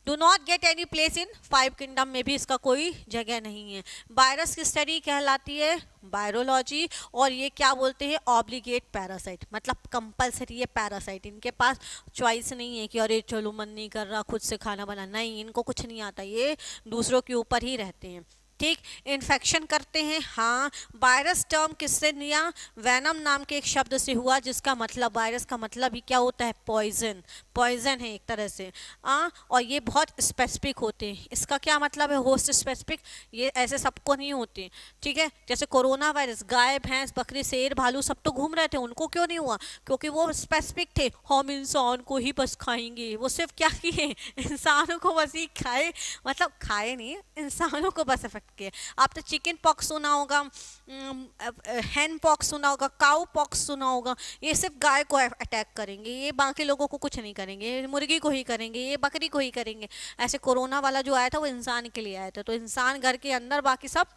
Do not get any place in five kingdom में भी इसका कोई जगह नहीं है। वायरस की स्टडी कहलाती है वायरोलॉजी, और ये क्या बोलते हैं? ऑब्लिगेट पैरासाइट, मतलब कंपलसरी है पैरासाइट। इनके पास चॉइस नहीं है कि अरे चलो मन नहीं कर रहा खुद से खाना बना, नहीं, इनको कुछ नहीं आता, ये दूसरों के ऊपर ही रहते हैं। ठीक, इन्फेक्शन करते हैं। हाँ, वायरस टर्म किससे लिया? वेनम नाम के एक शब्द से हुआ, जिसका मतलब, वायरस का मतलब ही क्या होता है? पॉइजन। पॉइजन है एक तरह से। और ये बहुत स्पेसिफिक होते हैं। इसका क्या मतलब है? Host specific. ये ऐसे सबको नहीं होते। ठीक है, जैसे कोरोना वायरस, गाय भैंस बकरी शेर भालू सब तो घूम रहे थे, उनको क्यों नहीं हुआ? क्योंकि वो स्पेसिफिक थे। हम इंसान को ही बस खाएंगे। वो सिर्फ क्या किए? इंसानों को बस ही खाए, मतलब खाए नहीं, इंसानों को बस इफेक्ट किए। आप तो चिकन पॉक्स सुना होगा, हैन पॉक्स सुना होगा, काउ पॉक्स सुना होगा। ये सिर्फ गाय को अटैक करेंगे, ये बाकी लोगों को कुछ नहीं करेंगे, ये मुर्गी को ही करेंगे, ये बकरी को ही करेंगे। ऐसे कोरोना वाला जो आया था वो इंसान के लिए आया था, तो इंसान घर के अंदर, बाकी सब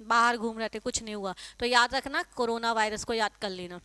बाहर घूम रहे थे, कुछ नहीं हुआ। तो याद रखना, कोरोना वायरस को याद कर लेना।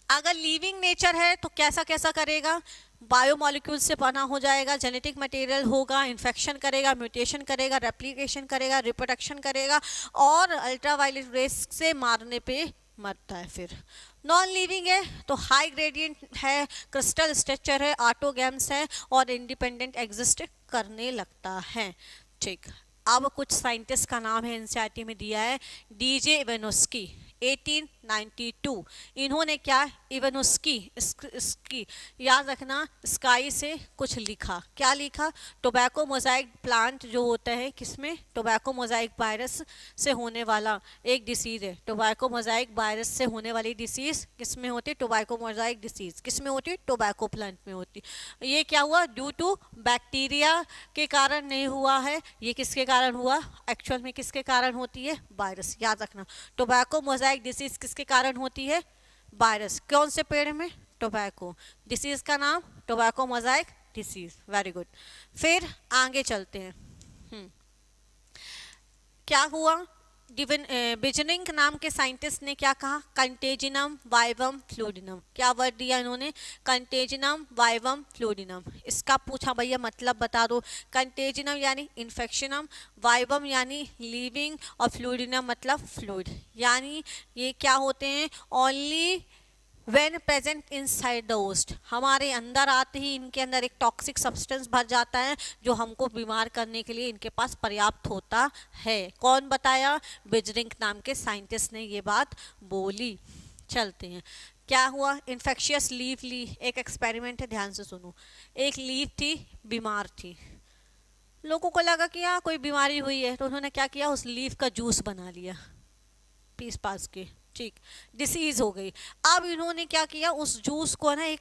अगर लिविंग नेचर है तो कैसा कैसा करेगा? बायोमोलिक्यूल से बना हो जाएगा, जेनेटिक मटेरियल होगा, इन्फेक्शन करेगा, म्यूटेशन करेगा, रेप्लिकेशन करेगा, रिप्रोडक्शन करेगा, और अल्ट्रावायलेट रेस से मारने पे मरता है। फिर नॉन लिविंग है तो हाई ग्रेडियंट है, क्रिस्टल स्ट्रक्चर है, ऑटोगैम्स है, और इंडिपेंडेंट एग्जिस्ट करने लगता है। ठीक, अब कुछ साइंटिस्ट का नाम है एनसीईआरटी में दिया है, डीजे इवानोस्की, 1892। इन्होंने क्या? इवानोस्की, इसकी याद रखना, स्काई से कुछ लिखा। क्या लिखा? टोबैको मोजाइक प्लांट जो होता है, किसमें? टोबैको मोजाइक वायरस से होने वाला एक डिसीज है। टोबैको मोजाइक वायरस से होने वाली डिसीज किसमें होती है? टोबैको मोजाइक डिसीज किसमें होती है? टोबैको प्लांट में होती। ये क्या हुआ? ड्यू टू बैक्टीरिया के कारण नहीं हुआ है, ये किसके कारण हुआ? एक्चुअल में किसके कारण होती है? वायरस। याद रखना, टोबैको मोजाइक डिसीज किसके कारण होती है? वायरस। कौन से पेड़ में? टोबैको। डिसीज का नाम tobacco Mosaic disease. Very good. फिर आगे चलते हैं। क्या हुआ? बिजनिंग नाम के साइंटिस्ट ने क्या कहा? कंटेजिनम वाइवम फ्लूडिनम। क्या वर्ड दिया इन्होंने? कंटेजिनम वाइवम फ्लूडिनम। इसका पूछा भैया मतलब बता दो। कंटेजिनम यानी इन्फेक्शनम, वाइवम यानी लिविंग, और फ्लूडिनम मतलब फ्लूइड। यानी ये क्या होते हैं? Only when present inside the host, हमारे अंदर आते ही इनके अंदर एक टॉक्सिक सब्सटेंस भर जाता है जो हमको बीमार करने के लिए इनके पास पर्याप्त होता है। कौन बताया? बिजरिंग नाम के साइंटिस्ट ने ये बात बोली। चलते हैं, क्या हुआ? इन्फेक्शियस लीफ ली, एक एक्सपेरिमेंट है, ध्यान से सुनो। एक लीफ थी, बीमार थी, लोगों को लगा कि हाँ कोई बीमारी हुई है, तो उन्होंने क्या किया? उस लीफ का जूस बना लिया पीस पास के। ठीक, डिसीज हो गई। अब इन्होंने क्या किया? उस जूस को ना एक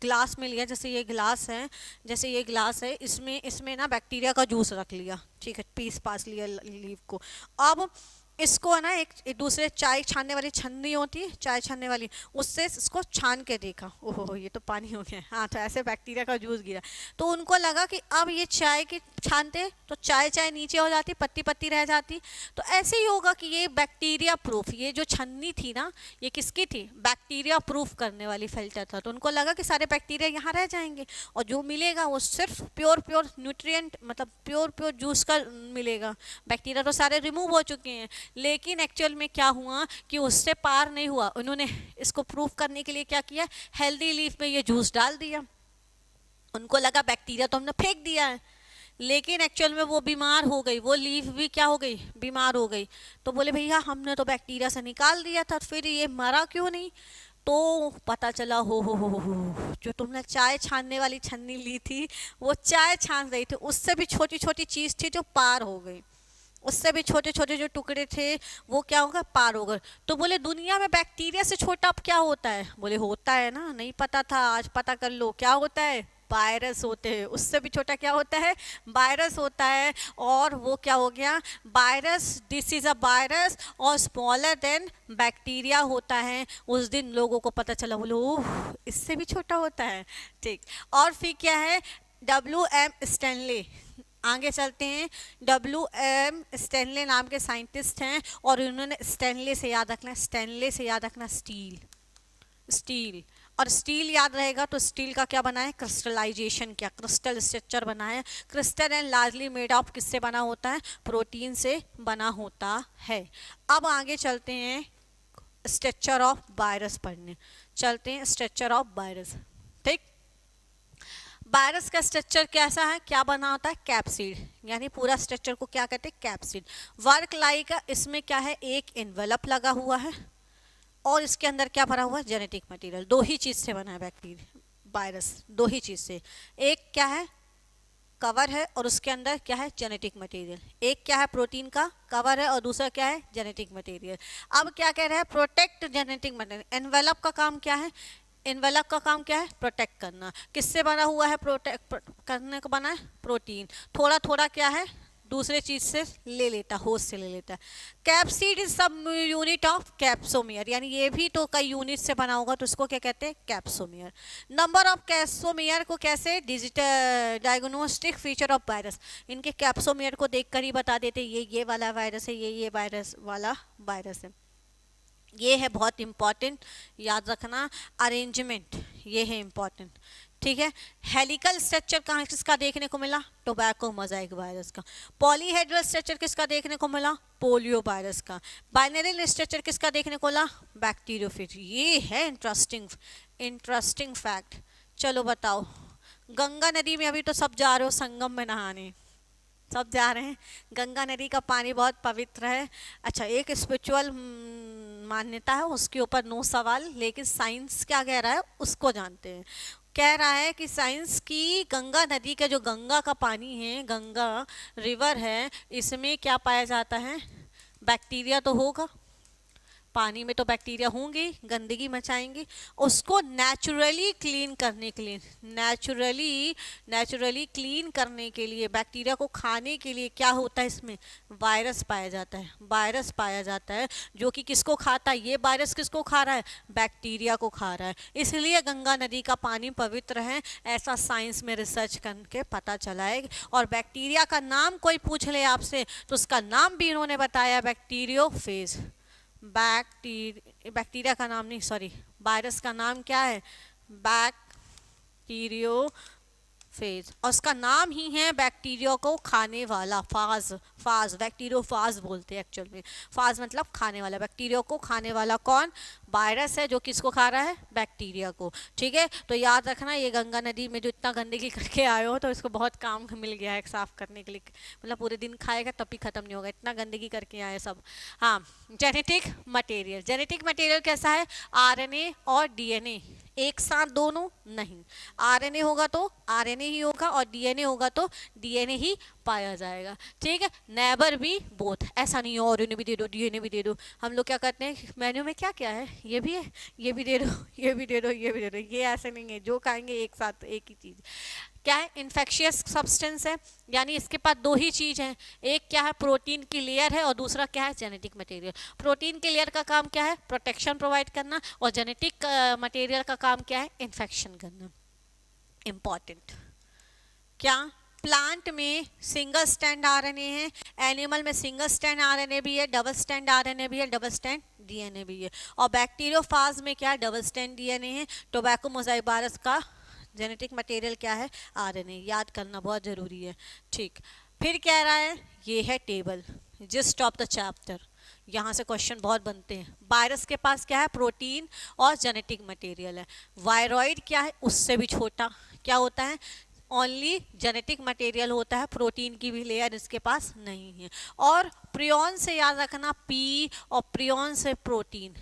ग्लास में लिया, जैसे ये ग्लास है, जैसे ये ग्लास है, इसमें ना बैक्टीरिया का जूस रख लिया। ठीक है, पीस पास लिया लीफ को। अब इसको है ना एक दूसरे चाय छानने वाली छन्नी होती है, चाय छानने वाली, उससे इसको छान के देखा, ओहो ये तो पानी हो गया, हाँ तो ऐसे बैक्टीरिया का जूस गिरा। तो उनको लगा कि अब ये चाय की छानते तो चाय चाय नीचे हो जाती, पत्ती पत्ती रह जाती। तो ऐसे ही होगा कि ये बैक्टीरिया प्रूफ, ये जो छन्नी थी ना ये किसकी थी, बैक्टीरिया प्रूफ करने वाली फिल्टर था। तो उनको लगा कि सारे बैक्टीरिया यहाँ रह जाएंगे और जो मिलेगा वो सिर्फ प्योर प्योर न्यूट्रिएंट, मतलब प्योर प्योर जूस का मिलेगा। बैक्टीरिया तो सारे रिमूव हो चुके हैं, लेकिन एक्चुअल में क्या हुआ कि उससे पार नहीं हुआ। उन्होंने इसको प्रूफ करने के लिए क्या किया, हेल्दी लीफ में ये जूस डाल दिया। उनको लगा बैक्टीरिया तो हमने फेंक दिया है, लेकिन एक्चुअल में वो बीमार हो गई, वो लीफ भी क्या हो गई, बीमार हो गई। तो बोले भैया हमने तो बैक्टीरिया से निकाल दिया था, फिर ये मरा क्यों नहीं। तो पता चला हो जो तुमने चाय छानने वाली छन्नी ली थी वो चाय छान रही थी, उससे भी छोटी छोटी चीज़ थी जो पार हो गई, उससे भी छोटे छोटे जो टुकड़े थे वो क्या होगा, पार हो गए। तो बोले दुनिया में बैक्टीरिया से छोटा अब क्या होता है, बोले होता है ना, नहीं पता था आज पता कर लो, क्या होता है, वायरस होते हैं। उससे भी छोटा क्या होता है, वायरस होता है। और वो क्या हो गया, virus, this is a virus और स्मॉलर देन बैक्टीरिया होता है। उस दिन लोगों को पता चला, बोलो ओह इससे भी छोटा होता है। ठीक, और फिर क्या है, WM स्टैनले, आगे चलते हैं। WM स्टैनले नाम के साइंटिस्ट हैं और उन्होंने स्टैनले से याद रखना, स्टैनले से याद रखना स्टील, स्टील, और स्टील याद रहेगा तो स्टील का क्या बना है, क्रिस्टलाइजेशन, क्या क्रिस्टल स्ट्रक्चर बना है। Crystal and largely made of किससे बना होता है, प्रोटीन से बना होता है। अब आगे चलते हैं स्ट्रक्चर ऑफ वायरस पढ़ने, चलते हैं स्ट्रक्चर ऑफ वायरस। ठीक, वायरस का स्ट्रक्चर कैसा है, क्या बना होता है, कैप्सिड, यानी पूरा स्ट्रक्चर को क्या कहते हैं, कैप्सिड। वर्क लाइक, इसमें क्या है, एक एनवेलप लगा हुआ है और इसके अंदर क्या भरा हुआ है, जेनेटिक मटेरियल। दो ही चीज से बना है बैक्टीरिया, वायरस दो ही चीज से, एक क्या है कवर है और उसके अंदर क्या है, जेनेटिक मटेरियल। एक क्या है, प्रोटीन का कवर है और दूसरा क्या है, जेनेटिक मटेरियल। अब क्या कह रहा है, प्रोटेक्ट जेनेटिक मटेरियल। एनवेलप का काम क्या है, एनवेलप का काम क्या है, प्रोटेक्ट करना। किससे बना हुआ है, प्रोटेक्ट करने का बना है, प्रोटीन। थोड़ा थोड़ा क्या है, दूसरे चीज से ले लेता, होस्ट से ले लेता है। कैप्सिड इज सब यूनिट ऑफ कैप्सोमियर, यानी ये भी तो कई यूनिट से बना होगा तो इसको क्या कहते हैं, कैप्सोमियर। नंबर ऑफ कैप्सोमियर को कैसे, digital diagnostic feature of virus, इनके कैप्सोमियर को देखकर ही बता देते ये वाला वायरस है, ये वायरस वाला वायरस है। ये है बहुत इंपॉर्टेंट, याद रखना, अरेंजमेंट ये है इंपॉर्टेंट। ठीक है, हेलिकल स्ट्रक्चर कहाँ किसका देखने को मिला, टोबैको मोजाइक वायरस का। पॉलीहेड्रल स्ट्रक्चर किसका देखने को मिला, पोलियो वायरस का। बाइनरी स्ट्रक्चर किसका देखने को मिला, बैक्टीरियोफेज। ये है इंटरेस्टिंग इंटरेस्टिंग फैक्ट। चलो बताओ, गंगा नदी में अभी तो सब जा रहे हो संगम में नहाने, सब जा रहे हैं, गंगा नदी का पानी बहुत पवित्र है। अच्छा, एक स्पिरिचुअल मान्यता है उसके ऊपर नो सवाल, लेकिन साइंस क्या कह रहा है उसको जानते हैं। कह रहा है कि साइंस की गंगा नदी का जो गंगा का पानी है, गंगा रिवर है, इसमें क्या पाया जाता है, बैक्टीरिया तो होगा, पानी में तो बैक्टीरिया होंगे, गंदगी मचाएंगे। उसको नेचुरली क्लीन करने के लिए, नेचुरली क्लीन करने के लिए, बैक्टीरिया को खाने के लिए क्या होता है, इसमें वायरस पाया जाता है, वायरस पाया जाता है जो कि किसको खाता है, ये वायरस किसको खा रहा है, बैक्टीरिया को खा रहा है। इसलिए गंगा नदी का पानी पवित्र है, ऐसा साइंस में रिसर्च करके पता चला है। और बैक्टीरिया का नाम कोई पूछ ले आपसे तो उसका नाम भी इन्होंने बताया, बैक्टीरियोफेज। बैक्टीरिया का नाम नहीं, सॉरी, वायरस का नाम क्या है, बैक्टीरियोफेज, और उसका नाम ही है बैक्टीरिया को खाने वाला, फाज बैक्टीरियोफाज बोलते हैं एक्चुअल में। फाज मतलब खाने वाला, बैक्टीरिया को खाने वाला कौन, वायरस है जो किसको खा रहा है, बैक्टीरिया को। ठीक है, तो याद रखना, ये गंगा नदी में जो इतना गंदगी करके आए हो तो इसको बहुत काम मिल गया है साफ करने के लिए, मतलब पूरे दिन खाएगा तब भी खत्म नहीं होगा, इतना गंदगी करके आए सब। हाँ, जेनेटिक मटेरियल, जेनेटिक मटेरियल कैसा है, आरएनए और डीएनए एक साथ दोनों नहीं, आरएनए होगा तो आरएनए ही होगा और डीएनए होगा तो डीएनए ही पाया जाएगा। ठीक है, नेबर भी बोथ, ऐसा नहीं है आरएनए भी दे दो डीएनए भी दे दो। हम लोग क्या करते हैं, मेन्यू में क्या क्या है, ये भी है, ये भी दे दो, ये भी दे दो, ये भी दे दो, ये ऐसे नहीं है, जो खाएंगे एक साथ एक ही चीज़। क्या है, इन्फेक्शियस सब्सटेंस है, यानी इसके पास दो ही चीज है, एक क्या है प्रोटीन की लेयर है और दूसरा क्या है जेनेटिक मटेरियल। प्रोटीन की लेयर का काम क्या है, प्रोटेक्शन प्रोवाइड करना, और जेनेटिक मटेरियल का काम क्या है, इन्फेक्शन करना। इंपॉर्टेंट। क्या प्लांट में सिंगल स्टैंड आरएनए है, एनिमल में सिंगल स्टैंड आरएनए भी है, डबल स्टैंड आरएनए भी है, डबल स्टैंड डीएनए भी है, और बैक्टीरियोफाज में क्या है, डबल स्टैंड डीएनए है। टोबैको मोज़ाइक का जेनेटिक मटेरियल क्या है, आरएनए। याद करना बहुत जरूरी है। ठीक, फिर कह रहा है ये है table, gist of the chapter. यहाँ से क्वेश्चन बहुत बनते हैं। वायरस के पास क्या है, प्रोटीन और जेनेटिक मटेरियल है। वायरॉइड क्या है, उससे भी छोटा क्या होता है, ओनली जेनेटिक मटेरियल होता है, प्रोटीन की भी लेयर इसके पास नहीं है। और प्रियॉन से याद रखना, पी, और प्रियॉन से protein,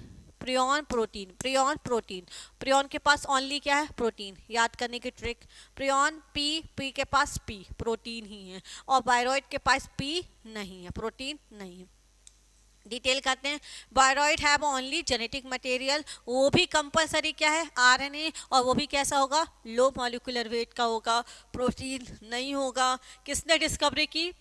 prion protein, prion protein. Prion के पास ओनली क्या है, प्रोटीन। याद करने की ट्रिक, प्रियॉन पी, पी के पास पी, प्रोटीन ही है, और वायरॉइड के पास पी नहीं है, प्रोटीन नहीं है। डिटेल करते हैं। Viroid have only genetic material, वो भी कंपलसरी क्या है, आरएनए, और वो भी कैसा होगा, लो मॉलिक्यूलर वेट का होगा, प्रोटीन नहीं होगा। किसने डिस्कवरी की,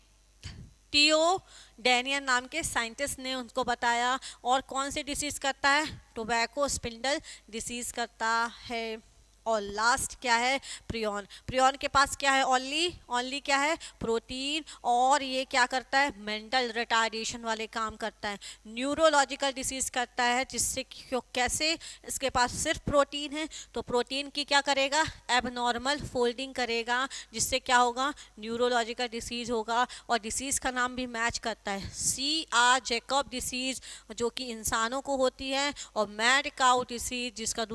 टीओ डैनियल नाम के साइंटिस्ट ने उनको बताया। और कौन सी डिसीज करता है, टोबैको स्पिंडल डिसीज करता है। और लास्ट क्या है, प्रियॉन। प्रियॉन के पास क्या है, ओनली, ओनली क्या है, प्रोटीन, और ये क्या करता है, मेंटल रिटार्डेशन वाले काम करता है, न्यूरोलॉजिकल डिसीज करता है। जिससे क्यों, कैसे, इसके पास सिर्फ प्रोटीन है, तो प्रोटीन की क्या करेगा, एबनॉर्मल फोल्डिंग करेगा, जिससे क्या होगा, न्यूरोलॉजिकल डिसीज होगा। और डिसीज का नाम भी मैच करता है, CR जैकब डिसीज जो कि इंसानों को होती है, और मैड काउ डिसीज जिसका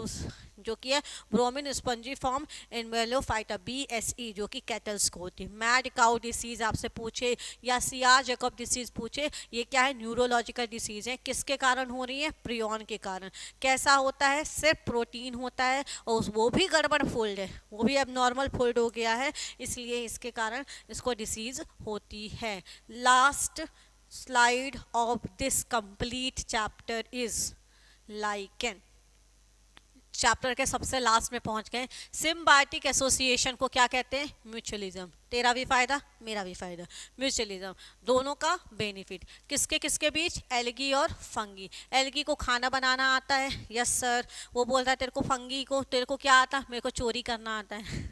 जो कि है ब्रोमिन स्पंजी फॉर्म इनवेलोफाइटा BSE जो कि कैटल्स को होती है। मैड काउ डिसीज आपसे पूछे या CR जैकब डिसीज पूछे, ये क्या है, न्यूरोलॉजिकल डिसीज है। किसके कारण हो रही है, प्रियॉन के कारण। कैसा होता है, सिर्फ प्रोटीन होता है, और वो भी गड़बड़ फोल्ड है, वो भी अब नॉर्मल फोल्ड हो गया है, इसलिए इसके कारण इसको डिसीज होती है। Last slide of this complete chapter is lichen. Chapter के सबसे लास्ट में पहुंच गए। सिम्बायोटिक एसोसिएशन को क्या कहते हैं, म्यूचुअलिज्म। तेरा भी फायदा मेरा भी फायदा, म्यूचुअलिज्म, दोनों का बेनिफिट। किसके किसके बीच, एल्गी और फंगी। एल्गी को खाना बनाना आता है, यस सर। वो बोल रहा है तेरे को, फंगी को तेरे को क्या आता, मेरे को चोरी करना आता है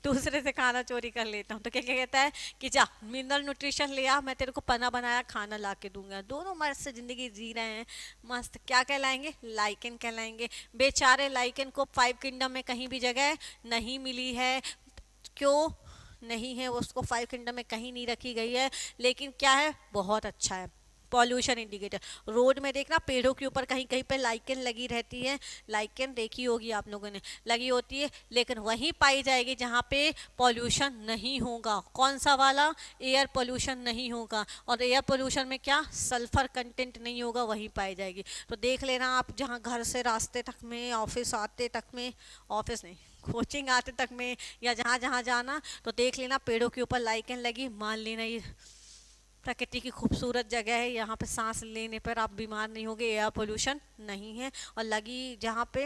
दूसरे से खाना चोरी कर लेता हूँ। तो क्या क्या कहता है कि जा मिनरल न्यूट्रिशन ले आ, मैं तेरे को पना बनाया खाना ला के दूंगा। दोनों मस्त से जिंदगी जी रहे हैं, मस्त। क्या कहलाएंगे, लाइकेन कहलाएंगे। बेचारे लाइकेन को 5 किंगडम में कहीं भी जगह नहीं मिली है। क्यों नहीं है, उसको 5 किंगडम में कहीं नहीं रखी गई है, लेकिन क्या है, बहुत अच्छा है। पॉल्यूशन इंडिकेटर, रोड में देखना पेड़ों के ऊपर कहीं कहीं पे लाइकेन लगी रहती है, लाइकेन देखी होगी आप लोगों ने, लगी होती है, लेकिन वहीं पाई जाएगी जहाँ पे पॉल्यूशन नहीं होगा। कौन सा वाला, एयर पॉल्यूशन नहीं होगा। और एयर पॉल्यूशन में क्या, सल्फर कंटेंट नहीं होगा, वहीं पाई जाएगी। तो देख लेना आप, जहाँ घर से रास्ते तक में, ऑफिस आते तक में, ऑफिस नहीं कोचिंग आते तक में, या जहाँ जहाँ जाना, तो देख लेना पेड़ों के ऊपर लाइकेन लगी, मान लेना ये प्रकृति की खूबसूरत जगह है, यहाँ पे सांस लेने पर आप बीमार नहीं होगे, एयर पोल्यूशन नहीं है। और लगी जहाँ पे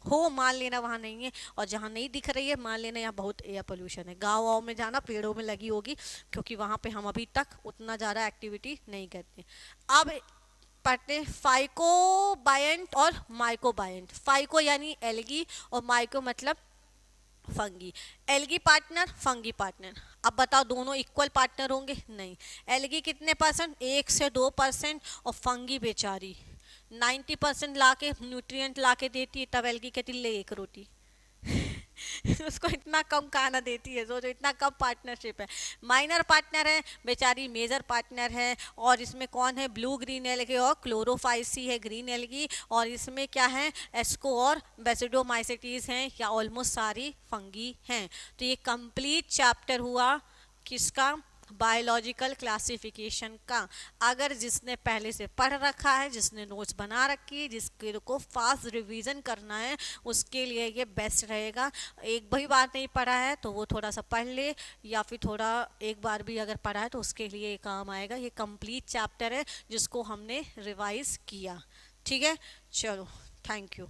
हो, मान लेना वहाँ नहीं है, और जहाँ नहीं दिख रही है मान लेना यहाँ बहुत एयर पोल्यूशन है। गाँव वाँव में जाना, पेड़ों में लगी होगी, क्योंकि वहाँ पे हम अभी तक उतना ज़्यादा एक्टिविटी नहीं करते। अब पढ़ते फाइकोबायंट और माइकोबायंट। फाइको यानी एल्गी, और माइको मतलब fungi. Algae partner, fungi partner. अब बताओ दोनों इक्वल पार्टनर होंगे, नहीं। एल्गी कितने परसेंट, 1 से 2%, और फंगी बेचारी 90% ला के न्यूट्रिएंट ला के देती है, तब एल्गी कहती ले एक रोटी उसको इतना कम खाना देती है, सोचो इतना कम पार्टनरशिप है। माइनर पार्टनर है बेचारी, मेजर पार्टनर है। और इसमें कौन है, ब्लू ग्रीन एल्गी और क्लोरोफाइसी है ग्रीन एल्गी। और इसमें क्या है, एस्को और बेसिडोमाइसिटीज हैं, या ऑलमोस्ट सारी फंगी हैं। तो ये कंप्लीट चैप्टर हुआ किसका, बायोलॉजिकल क्लासिफिकेशन का। अगर जिसने पहले से पढ़ रखा है, जिसने नोट्स बना रखी है, जिसके को फास्ट रिवीजन करना है, उसके लिए ये बेस्ट रहेगा। एक भी बार नहीं पढ़ा है तो वो थोड़ा सा पढ़ ले, या फिर थोड़ा एक बार भी अगर पढ़ा है तो उसके लिए काम आएगा। ये कंप्लीट चैप्टर है जिसको हमने रिवाइज किया, ठीक है। चलो, थैंक यू।